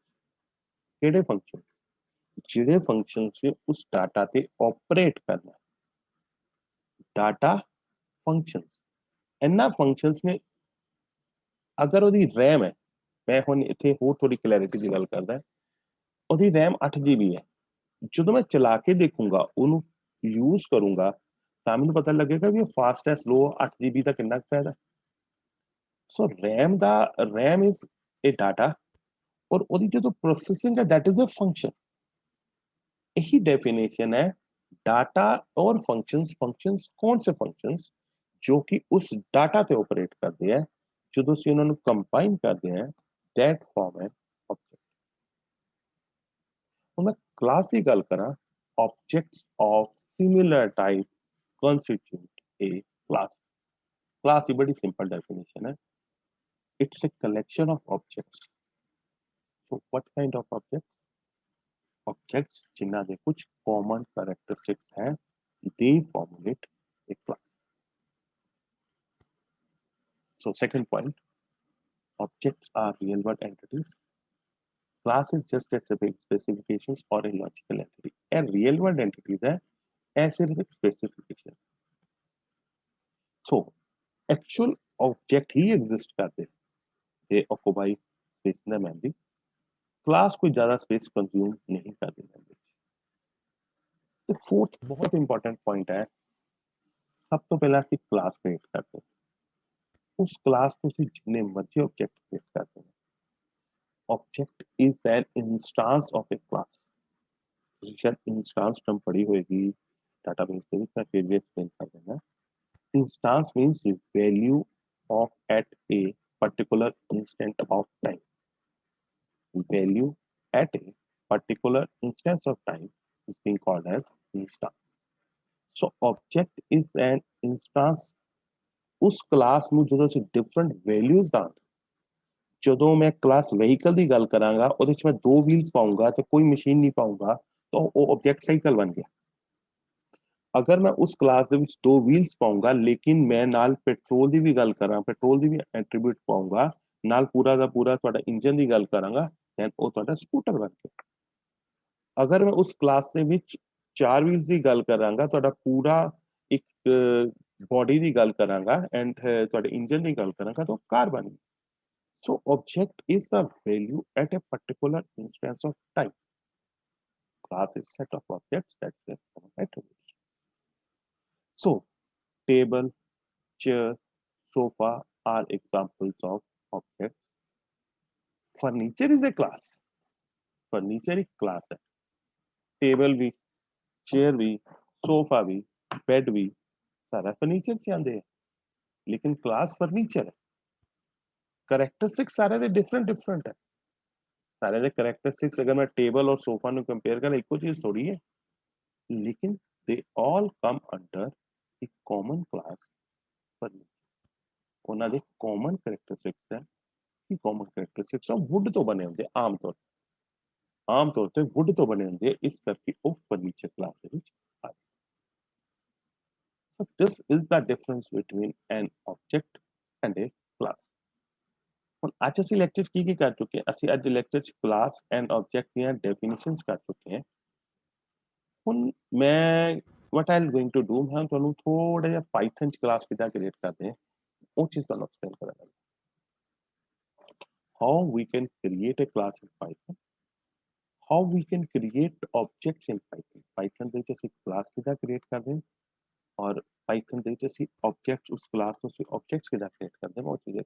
ਕਿਹੜੇ function, ਜਿਹੜੇ function ਸੇ ਉਸ ਡਾਟਾ ਤੇ ਆਪਰੇਟ ਕਰਨਾ। Data functions, ਇਹਨਾਂ ਫੰਕਸ਼ਨਸ ਨੇ ਅਗਰ ਉਹਦੀ ਰੈਮ ਹੈ, ਮੈਂ ਹੁਣ ਇੱਥੇ ਹੋਰ ਥੋੜੀ ਕਲੈਰਿਟੀ ਦੀ ਗੱਲ ਕਰਦਾ, ਉਹਦੀ ਰੈਮ 8 GB ਹੈ, ਜਦੋਂ ਮੈਂ ਚਲਾ ਕੇ ਦੇਖੂੰਗਾ ਉਹਨੂੰ ਯੂਜ਼ ਕਰੂੰਗਾ ਤਾਂ ਮੈਨੂੰ ਪਤਾ ਲੱਗੇਗਾ ਵੀ ਉਹ ਫਾਸਟ ਹੈ ਸਲੋ 8 GB ਦਾ ਕਿੰਨਾ ਫਾਇਦਾ। ਸੋ ਰੈਮ ਦਾ, ਰੈਮ ਇਜ਼ a data और ਉਹਦੀ ਜਦੋਂ ਪ੍ਰੋਸੈਸਿੰਗ ਹੈ that is a function। यही डेफिनेशन है डाटा और फंक्शंस। फंक्शंस कौन से फंक्शंस जो कि उस डाटा ते ऑपरेट करते हैं, ਜਦੋਂ ਅਸੀਂ ਉਹਨਾਂ ਨੂੰ ਕੰਬਾਈਨ ਕਰਦੇ ਹਾਂ that form है ऑब्जेक्ट। ਹੁਣ मैं क्लास की गल करा, objects of similar type constitute a class। Class की बड़ी सिंपल डेफिनेशन है, it's a collection of objects। so what kind of objects? Objects जिन्ना दे कुछ common characteristics हैं, they formulate a class। So second point, objects are real world entities। Class is just a specifications or a logical entity। A real world entities है, a सिर्फ एक specification। So actual object ही exist करते हैं, they occupy space in the memory। class कोई ज़्यादा space consume नहीं करती memory। तो fourth बहुत important point है, सब तो पहला सी class create करते हैं, उस क्लास को से जितने मर्जी ऑब्जेक्ट क्रिएट करते हैं। Object is an instance of A class. शायद इंस्टांस टर्म पढ़ी होगी डाटाबेस में, मैं फिर भी एक्सप्लेन कर देना। Instance means value of at a particular instant of time. Value at a particular instance of time is being called as instance। So object is an instance उस class ਨੂੰ ਜਦੋਂ ਅਸੀਂ ਡਿਫਰੈਂਟ ਵੈਲਿਊਜ਼ ਦਾਂਗੇ। ਜਦੋਂ ਮੈਂ class vehicle ਦੀ ਗੱਲ ਕਰਾਂਗਾ ਉਹਦੇ ਵਿੱਚ ਮੈਂ ਦੋ ਵੀਲਸ ਪਾਉਂਗਾ ਤੇ ਕੋਈ ਮਸ਼ੀਨ ਨਹੀਂ ਪਾਉਂਗਾ ਤਾਂ ਉਹ ਆਬਜੈਕਟ ਸਾਈਕਲ ਬਣ ਗਿਆ। ਅਗਰ ਮੈਂ ਉਸ ਕਲਾਸ ਦੇ ਵਿੱਚ ਦੋ ਵੀਲਸ ਪਾਉਂਗਾ ਲੇਕਿਨ ਮੈਂ ਨਾਲ ਪੈਟਰੋਲ ਦੀ ਵੀ ਗੱਲ ਕਰਾਂ, ਪੈਟਰੋਲ ਦੀ ਵੀ ਐਟਰੀਬਿਊਟ ਪਾਉਂਗਾ, ਨਾਲ ਪੂਰਾ ਦਾ ਪੂਰਾ ਤੁਹਾਡਾ ਇੰਜਨ ਦੀ ਗੱਲ ਕਰਾਂਗਾ, ਦੈਨ ਉਹ ਤੁਹਾਡਾ ਸਕੂਟਰ ਬਣ ਗਿਆ। ਅਗਰ ਮੈਂ ਉਸ ਕਲਾਸ ਦੇ ਵਿੱਚ ਚਾਰ ਵੀਲਸ ਦੀ ਗੱਲ ਕਰਾਂਗਾ, ਤੁਹਾਡਾ ਪੂਰਾ ਇੱਕ ਬੋਡੀ ਦੀ ਗੱਲ ਕਰਾਂਗਾ ਐਂਡ ਤੁਹਾਡੇ ਇੰਜਨ ਦੀ ਗੱਲ ਕਰਾਂਗਾ ਤਾਂ ਕਾਰ ਬਣ ਗਈ। So object is a value at a particular instance of time। Class is set of objects that share common attributes। So table, chair, sofa are examples of objects। Furniture is a class। Furniture एक class है। Table भी, chair भी, sofa भी, bed भी, सारा furniture से आंदे हैं, लेकिन क्लास फर्नीचर है। कैरेक्टरिस्टिक्स सारे दे डिफरेंट है। सारे दे कैरेक्टरिस्टिक्स अगर मैं टेबल और सोफा ਨੂੰ कंपेयर करा इको चीज थोड़ी है, लेकिन they all come under a common class furniture. ਉਹਨਾਂ ਦੇ common characteristics ਹੈ कि common characteristics of wood ਤੋਂ ਬਣੇ ਹੁੰਦੇ ਆਮ ਤੌਰ ਤੇ wood ਤੋਂ ਬਣੇ ਹੁੰਦੇ, ਇਸ ਕਰਕੇ ਉਹ ਫਰਨੀਚਰ ਕਲਾਸ ਦੇ ਵਿੱਚ ਆਉਂਦੇ। So this is the difference between an object and a class। ਹੁਣ ਅੱਜ ਅਸੀਂ ਲੈਕਚਰ ਕੀ ਕਰ ਚੁੱਕੇ ਹਾਂ, ਅਸੀਂ ਅੱਜ ਲੈਕਚਰ ਚ ਕਲਾਸ ਐਂਡ ਆਬਜੈਕਟ ਦੀਆਂ ਡੈਫੀਨੇਸ਼ਨਸ ਕਰ ਚੁੱਕੇ ਹਾਂ। ਹੁਣ ਮੈਂ what I'm going to do, मैं ਤੁਹਾਨੂੰ ਥੋੜਾ ਜਿਹਾ ਪਾਈਥਨ ਚ ਕਲਾਸ ਕਿਦਾਂ ਕ੍ਰੀਏਟ ਕਰਦੇ ਹਾਂ ਉਹ ਚੀਜ਼ ਤੁਹਾਨੂੰ ਐਕਸਪਲੇਨ ਕਰਾਂਗਾ। how we can create a class in Python, how we can create objects in Python। Python ਦੇ ਵਿੱਚ ਅਸੀਂ ਕਲਾਸ ਕਿਦਾਂ ਕ੍ਰੀਏਟ ਕਰਦੇ ਹਾਂ ਔਰ Python ਦੇ ਵਿੱਚ ਅਸੀਂ ਆਬਜੈਕਟਸ ਉਸ ਕਲਾਸ ਤੋਂ ਅਸੀਂ ਆਬਜੈਕਟਸ ਕਿਦਾਂ ਕ੍ਰੀਏਟ ਕਰਦੇ ਹਾਂ ਉਹ ਚੀਜ਼ਾਂ।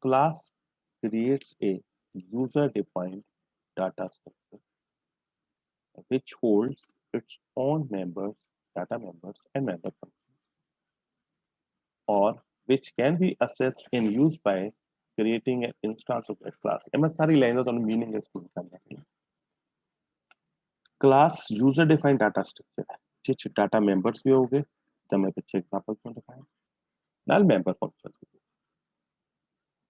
class creates a user defined data structure which holds its own members, data members and member functions, or which can be accessed and used by creating an instance of that class। मैं सारी लाइनों तो meaning explain करना है। Class user defined data structure है जिस data members भी होंगे, तो मैं पीछे एग्जांपल में दिखाया नाल मेंबर फंक्शंस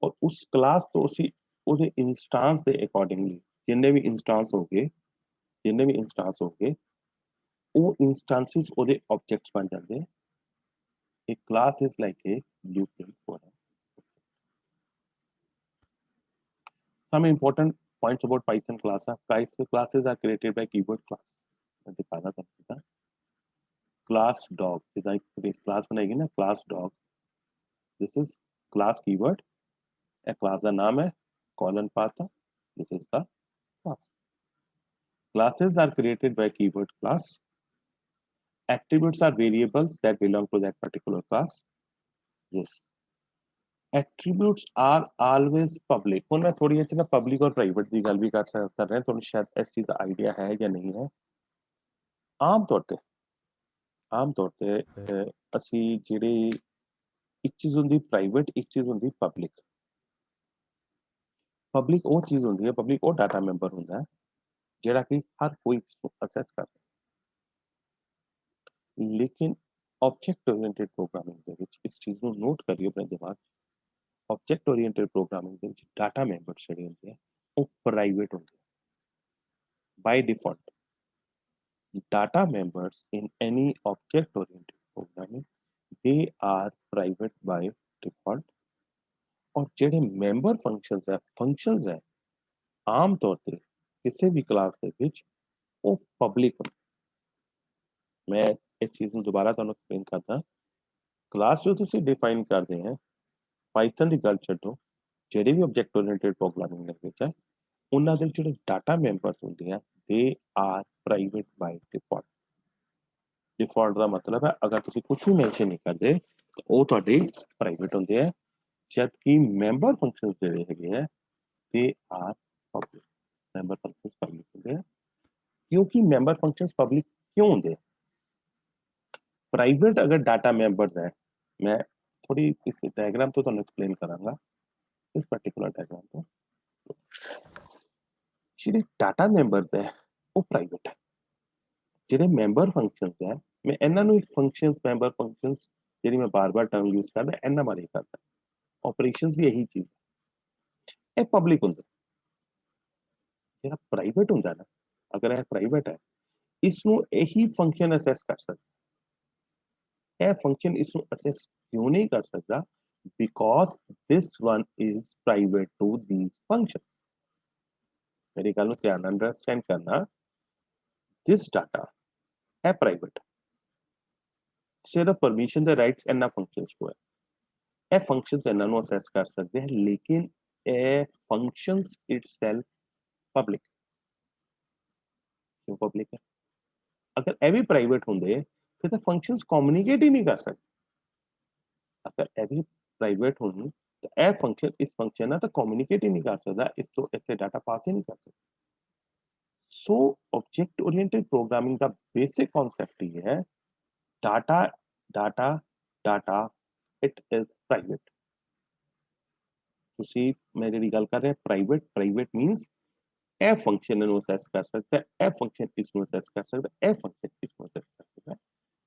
और उस क्लास तो उसी ਉਹਦੇ इंस्टांस ਦੇ अकॉर्डिंगली जिन्ने भी इंस्टांस होंगे ਉਹ इंस्टांसेस ਉਹਦੇ ऑब्जेक्ट्स बन जाते हैं। A class is like a blueprint for it। Some important points about Python class are classes are created by keyword class। मैं दिखाना चाहता हूँ class dog is like class बनाएगी ना class dog, this is class keyword, a class का नाम है colon पाता, this is the class। Classes are created by keyword class। Attributes are variables that belong to that particular class। Yes, attributes are always public. हुण मैं थोड़ी ना public और private की गल भी कर रहे हैं, तुहानूं शायद इस चीज़ का आइडिया है या नहीं है। आम तौर ते असीं जिहड़ी एक चीज़ हुंदी प्राइवेट, एक चीज़ हुंदी पब्लिक। पब्लिक वो चीज़ हुंदी है, पब्लिक वो डाटा मैंबर हुंदा है जिहड़ा कि हर कोई इसनूं एक्सेस कर सकदा। लेकिन ऑब्जेक्ट ओरिएंटेड प्रोग्रामिंग दे विच इस चीज़ नूं नोट करियो अपने दिमाग 'ਚ, ऑब्जेक्ट ओरिएंटेड प्रोग्रामिंग दे विच डाटा मैंबर्स जिहड़े हुंदे आ वो प्राइवेट हुंदे आ by default. Data members in any object-oriented programming, they are private by default। और ਜਿਹੜੇ member functions है आम तौर ਤੇ ਕਿਸੇ ਵੀ ਕਲਾਸ ਦੇ ਵਿੱਚ ਉਹ ਪਬਲਿਕ ਹੁੰਦੇ। ਮੈਂ ਇਸ ਚੀਜ਼ ਨੂੰ ਦੁਬਾਰਾ ਤੁਹਾਨੂੰ ਐਕਸਪਲੇਨ ਕਰਦਾ। ਕਲਾਸ ਜੋ ਤੁਸੀਂ ਡਿਫਾਈਨ ਕਰਦੇ ਹੈ ਪਾਈਥਨ ਦੀ ਗੱਲ ਛੱਡੋ, ਜਿਹੜੇ ਵੀ ਆਬਜੈਕਟ ਓਰੀਐਂਟਡ ਪ੍ਰੋਗਰਾਮਿੰਗ ਲੈਂਗੁਏਜ ਹੈ ਉਹਨਾਂ ਦੇ ਜਿਹੜੇ ਡਾਟਾ ਮੈਂਬਰਸ ਹੁੰਦੇ ਆ they are private by default. Default का मतलब है अगर तुम कुछ भी मैंशन नहीं करते तो वो थोड़े प्राइवेट होंगे है, जबकि मैंबर फंक्शन जोड़े है they are public. Member functions public होंगे हैं क्योंकि मैंबर फंक्शंस पब्लिक क्यों होंगे? प्राइवेट अगर डाटा मैंबर्स है, मैं थोड़ी इस डायग्राम तो तुहानूं एक्सप्लेन करांगा, इस पर्टिकुलर डायग्राम तो जिहड़े डाटा मैंबर्स है वो प्राइवेट है। ਜਿਹੜੇ ਮੈਂਬਰ ਫੰਕਸ਼ਨਸ ਹੈ ਮੈਂ ਇਹਨਾਂ ਨੂੰ ਇੱਕ ਫੰਕਸ਼ਨਸ ਮੈਂਬਰ ਫੰਕਸ਼ਨਸ ਜਿਹੜੀ ਮੈਂ ਬਾਰ-ਬਾਰ ਟਰਮ ਯੂਜ਼ ਕਰਦਾ ਇਹਨਾਂ ਬਾਰੇ ਕਰਦਾ। ਆਪਰੇਸ਼ਨਸ ਵੀ ਇਹੀ ਚੀਜ਼ ਇਹ ਪਬਲਿਕ ਹੁੰਦਾ। ਜਿਹੜਾ ਪ੍ਰਾਈਵੇਟ ਹੁੰਦਾ ਨਾ ਅਗਰ ਇਹ ਪ੍ਰਾਈਵੇਟ ਹੈ ਇਸ ਨੂੰ ਇਹੀ ਫੰਕਸ਼ਨ ਅਸੈਸ ਕਰ ਸਕਦਾ। ਇਹ ਫੰਕਸ਼ਨ ਇਸ ਨੂੰ ਅਸੈਸ ਕਿਉਂ ਨਹੀਂ ਕਰ ਸਕਦਾ? Because this one is private to these function. ਮੇਰੀ ਗੱਲ ਨੂੰ ਧਿਆਨ ਨਾਲ ਅੰਡਰਸਟੈਂਡ ਕਰਨਾ। ਦਿਸ ਡਾਟਾ है प्राइवेट, सिर्फ परमिशन ਦੇ ਰਾਈਟਸ ਇਹਨਾਂ ਫੰਕਸ਼ਨਸ ਕੋ ਹੈ। ਇਹ ਫੰਕਸ਼ਨਸ ਇਹਨਾਂ ਨੂੰ ਅਸੈਸ ਕਰ ਸਕਦੇ ਹਨ ਲੇਕਿਨ ਇਹ ਫੰਕਸ਼ਨਸ ਇਟਸੈਲਫ ਪਬਲਿਕ ਕਿਉਂ ਪਬਲਿਕ ਹੈ? ਅਗਰ ਇਹ ਵੀ ਪ੍ਰਾਈਵੇਟ ਹੁੰਦੇ ਫਿਰ ਤਾਂ ਫੰਕਸ਼ਨਸ ਕਮਿਊਨੀਕੇਟ ਹੀ ਨਹੀਂ ਕਰ ਸਕਦੇ। ਅਗਰ ਇਹ ਵੀ ਪ੍ਰਾਈਵੇਟ ਹੋਣ ਤਾਂ ਇਹ ਫੰਕਸ਼ਨ ਇਸ ਫੰਕਸ਼ਨ ਨਾਲ ਤਾਂ ਕਮਿਊਨੀਕੇਟ ਹੀ ਨਹੀਂ ਕਰ ਸਕਦਾ, ਇਸ ਤੋਂ ਇੱਥੇ ਡਾਟਾ ਪਾਸ ਹੀ ਨਹੀਂ ਕਰ ਸਕਦਾ। ਸੋ ਆਬਜੈਕਟ ਓਰੀਐਂਟਡ ਪ੍ਰੋਗਰਾਮਿੰਗ ਦਾ ਬੇਸਿਕ ਕਨਸੈਪਟ ਇਹ ਹੈ data data data it is private। ਤੁਸੀਂ ਮੈਂ ਜਿਹੜੀ ਗੱਲ ਕਰ ਰਿਹਾ ਪ੍ਰਾਈਵੇਟ ਮੀਨਸ ਇਹ ਫੰਕਸ਼ਨ ਨੂੰ ਅਸੈਸ ਕਰ ਸਕਦਾ ਹੈ, ਇਹ ਫੰਕਸ਼ਨ ਇਸ ਨੂੰ ਅਸੈਸ ਕਰ ਸਕਦਾ ਹੈ, ਇਹ ਫੰਕਸ਼ਨ ਇਸ ਨੂੰ ਅਸੈਸ ਕਰ ਸਕਦਾ ਹੈ।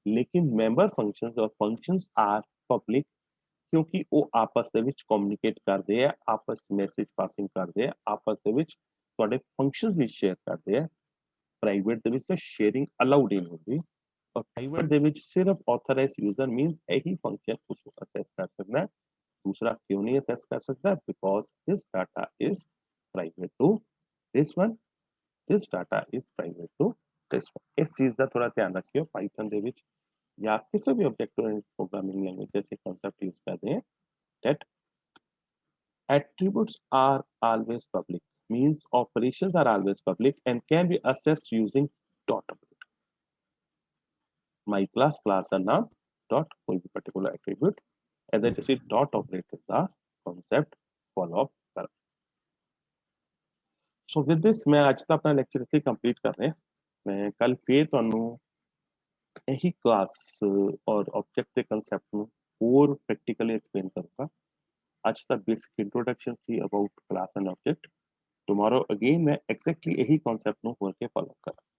ਲੇਕਿਨ ਮੈਂਬਰ ਫੰਕਸ਼ਨਸ ਔਰ ਫੰਕਸ਼ਨਸ ਆਰ ਪਬਲਿਕ ਕਿਉਂਕਿ ਉਹ ਆਪਸ ਦੇ ਵਿੱਚ ਕਮਿਊਨੀਕੇਟ ਕਰਦੇ ਆ, ਆਪਸ ਮੈਸੇਜ ਪਾਸਿੰਗ ਕਰਦੇ ਆ, ਆਪਸ ਦੇ ਵਿੱਚ ਤੁਹਾਡੇ ਫੰਕਸ਼ਨਸ ਵੀ ਸ਼ੇਅਰ ਕਰਦੇ ਆ। ਪ੍ਰਾਈਵੇਟ ਦੇ ਵਿੱਚ ਤਾਂ ਸ਼ੇਅਰਿੰਗ ਅਲਾਉਡ ਹੀ ਨਹੀਂ ਹੁੰਦੀ और प्राइवेट ਦੇ ਵਿੱਚ ਸਿਰਫ ऑथराइज्ड यूजर मींस ਇਹੀ ਫੰਕਸ਼ਨ ਉਸ ਨੂੰ ਅਸੈਸ ਕਰ ਸਕਦਾ ਹੈ। दूसरा क्यों नहीं असेस कर सकता? Because this data is private to this one, this data is private to this one. इस चीज का थोड़ा ध्यान रखियो पाइथन ਦੇ ਵਿੱਚ या किसी भी ऑब्जेक्ट ओरिएंटेड प्रोग्रामिंग लैंग्वेज जैसे कांसेप्ट यूज करते हैं that attributes are always public means operations are always public and can be assessed using dot my class ਦਾ ਨਾਮ dot ਕੋਈ ਵੀ particular attribute ਇਹਦੇ ਚ ਅਸੀਂ dot operator ਦਾ concept follow ਕਰ। ਸੋ with ਦਿਸ ਮੈਂ ਅੱਜ ਦਾ ਆਪਣਾ ਲੈਕਚਰ ਇੱਥੇ ਕੰਪਲੀਟ ਕਰ ਰਿਹਾ। ਮੈਂ ਕੱਲ ਫੇਰ ਤੁਹਾਨੂੰ ਇਹੀ ਕਲਾਸ ਔਰ ਆਬਜੈਕਟ ਦੇ ਕੰਸੈਪਟ ਨੂੰ ਹੋਰ ਪ੍ਰੈਕਟੀਕਲੀ ਐਕਸਪਲੇਨ ਕरूंगा। ਅੱਜ ਦਾ ਬੇਸਿਕ ਇੰਟਰੋਡਕਸ਼ਨ ਸੀ about class and object. Tomorrow again मैं एग्जैक्टली यही कॉन्सेप्ट ਨੂੰ ਹੋਰ ਕੇ ਫॉलो ਕਰਾਂ।